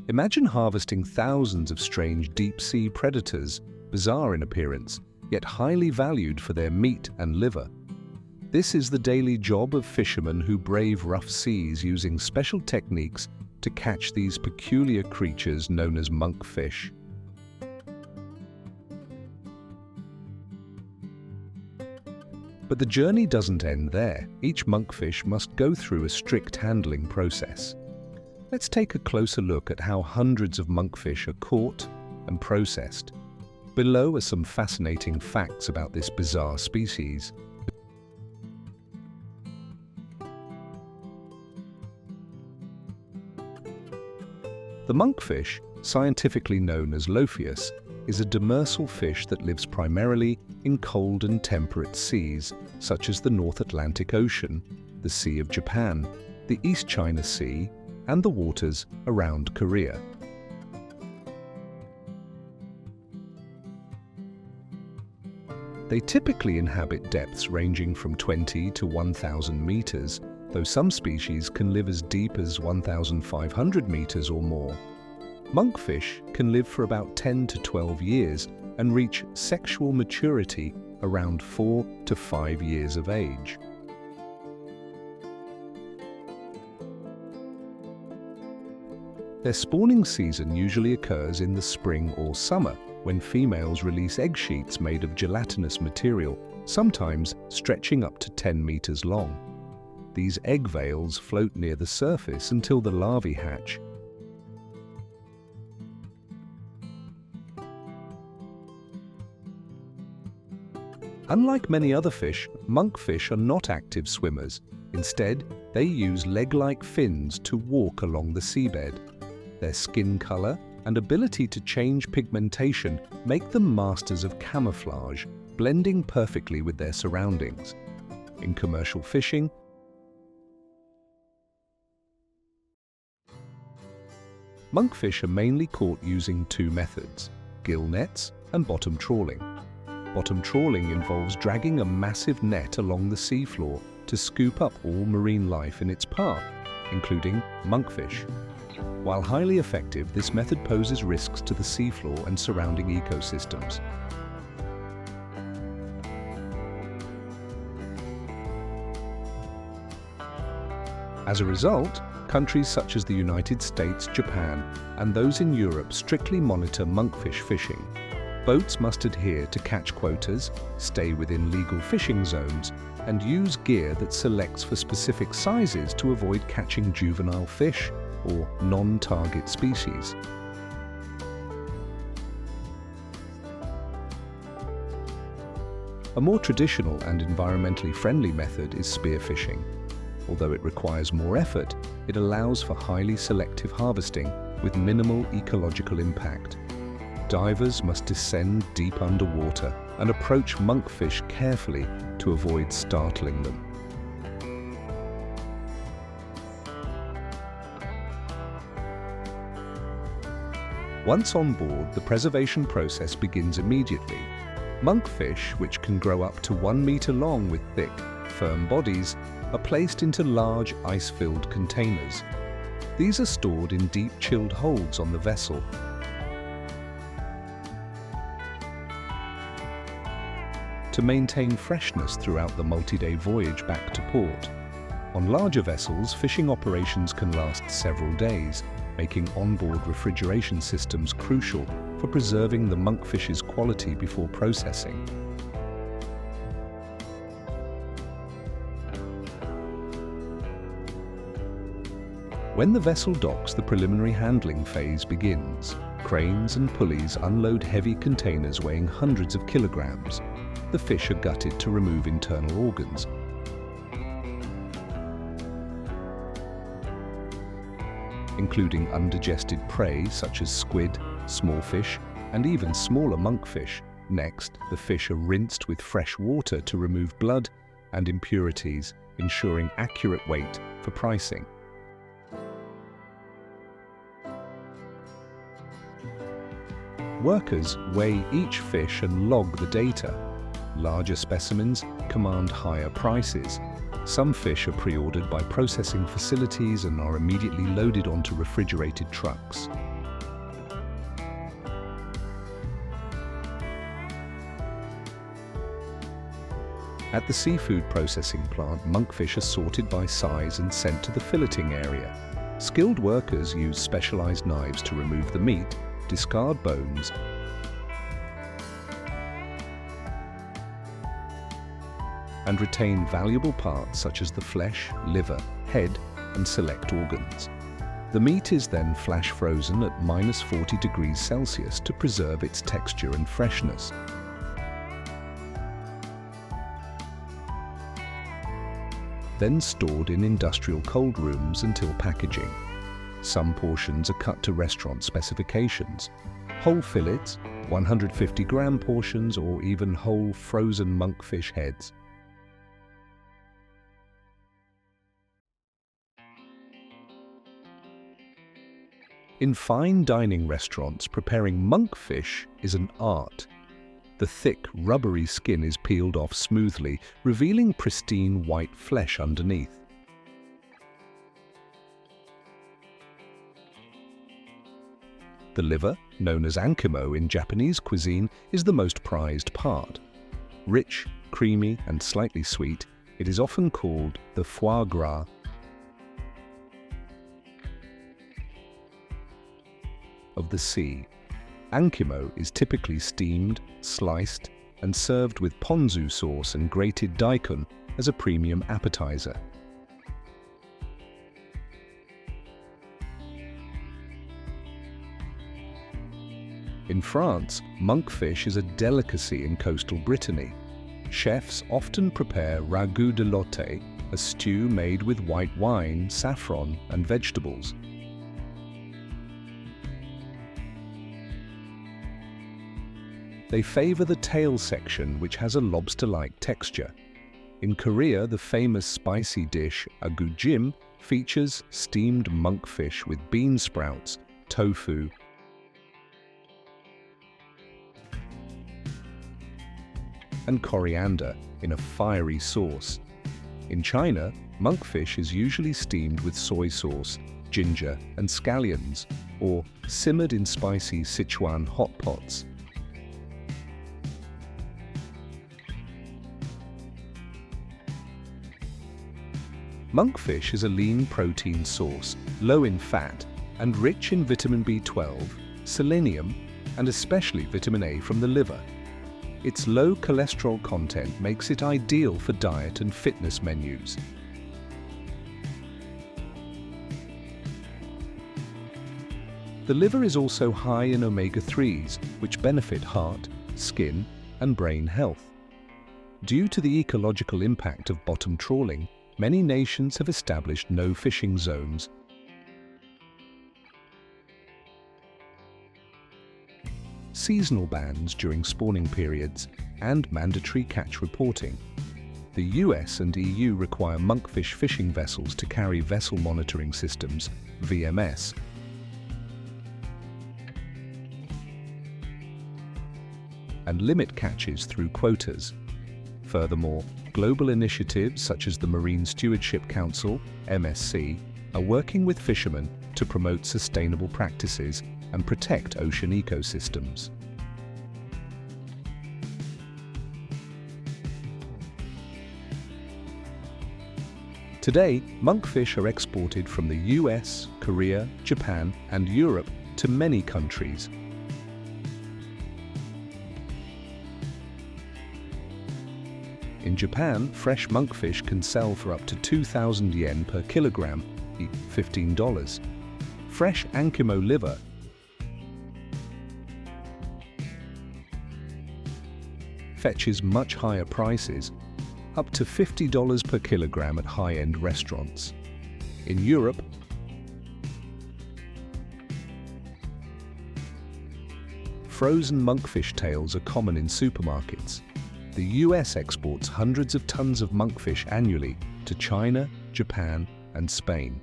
Imagine harvesting thousands of strange deep-sea predators, bizarre in appearance, yet highly valued for their meat and liver. This is the daily job of fishermen who brave rough seas using special techniques to catch these peculiar creatures known as monkfish. But the journey doesn't end there. Each monkfish must go through a strict handling process. Let's take a closer look at how hundreds of monkfish are caught and processed. Below are some fascinating facts about this bizarre species. The monkfish, scientifically known as Lophius, is a demersal fish that lives primarily in cold and temperate seas, such as the North Atlantic Ocean, the Sea of Japan, the East China Sea, and the waters around Korea. They typically inhabit depths ranging from 20 to 1,000 meters, though some species can live as deep as 1,500 meters or more. Monkfish can live for about 10 to 12 years and reach sexual maturity around 4 to 5 years of age. Their spawning season usually occurs in the spring or summer, when females release egg sheets made of gelatinous material, sometimes stretching up to 10 meters long. These egg veils float near the surface until the larvae hatch. Unlike many other fish, monkfish are not active swimmers. Instead, they use leg-like fins to walk along the seabed. Their skin color and ability to change pigmentation make them masters of camouflage, blending perfectly with their surroundings. In commercial fishing, monkfish are mainly caught using two methods: gill nets and bottom trawling. Bottom trawling involves dragging a massive net along the seafloor to scoop up all marine life in its path, including monkfish. While highly effective, this method poses risks to the seafloor and surrounding ecosystems. As a result, countries such as the United States, Japan, and those in Europe strictly monitor monkfish fishing. Boats must adhere to catch quotas, stay within legal fishing zones, and use gear that selects for specific sizes to avoid catching juvenile fish or non-target species. A more traditional and environmentally friendly method is spearfishing. Although it requires more effort, it allows for highly selective harvesting with minimal ecological impact. Divers must descend deep underwater and approach monkfish carefully to avoid startling them. Once on board, the preservation process begins immediately. Monkfish, which can grow up to 1 meter long with thick, firm bodies, are placed into large ice-filled containers. These are stored in deep chilled holds on the vessel. To maintain freshness throughout the multi-day voyage back to port. On larger vessels, fishing operations can last several days, making onboard refrigeration systems crucial for preserving the monkfish's quality before processing. When the vessel docks, the preliminary handling phase begins. Cranes and pulleys unload heavy containers weighing hundreds of kilograms. The fish are gutted to remove internal organs. Including undigested prey such as squid, small fish, and even smaller monkfish. Next, the fish are rinsed with fresh water to remove blood and impurities, ensuring accurate weight for pricing. Workers weigh each fish and log the data. Larger specimens command higher prices. Some fish are pre-ordered by processing facilities and are immediately loaded onto refrigerated trucks. At the seafood processing plant, monkfish are sorted by size and sent to the filleting area. Skilled workers use specialized knives to remove the meat, discard bones, and retain valuable parts such as the flesh, liver, head, and select organs. The meat is then flash frozen at -40 degrees Celsius to preserve its texture and freshness. Then stored in industrial cold rooms until packaging. Some portions are cut to restaurant specifications. Whole fillets, 150-gram portions, or even whole frozen monkfish heads. In fine dining restaurants, preparing monkfish is an art. The thick, rubbery skin is peeled off smoothly, revealing pristine white flesh underneath. The liver, known as ankimo in Japanese cuisine, is the most prized part. Rich, creamy, and slightly sweet, it is often called the foie gras. Of the sea. Ankimo is typically steamed, sliced, and served with ponzu sauce and grated daikon as a premium appetizer. In France, monkfish is a delicacy in coastal Brittany. Chefs often prepare ragout de lotte, a stew made with white wine, saffron, and vegetables. They favor the tail section, which has a lobster-like texture. In Korea, the famous spicy dish agujim features steamed monkfish with bean sprouts, tofu, and coriander in a fiery sauce. In China, monkfish is usually steamed with soy sauce, ginger, and scallions, or simmered in spicy Sichuan hot pots. Monkfish is a lean protein source, low in fat, and rich in vitamin B12, selenium, and especially vitamin A from the liver. Its low cholesterol content makes it ideal for diet and fitness menus. The liver is also high in omega-3s, which benefit heart, skin, and brain health. Due to the ecological impact of bottom trawling, many nations have established no-fishing zones. Seasonal bans during spawning periods and mandatory catch reporting. The US and EU require monkfish fishing vessels to carry vessel monitoring systems, VMS, and limit catches through quotas. Furthermore, global initiatives such as the Marine Stewardship Council, MSC, are working with fishermen to promote sustainable practices and protect ocean ecosystems. Today, monkfish are exported from the US, Korea, Japan, and Europe to many countries. In Japan, fresh monkfish can sell for up to 2,000 yen per kilogram, $15. Fresh ankimo liver fetches much higher prices, up to $50 per kilogram at high-end restaurants. In Europe, frozen monkfish tails are common in supermarkets. The US exports hundreds of tons of monkfish annually to China, Japan, and Spain.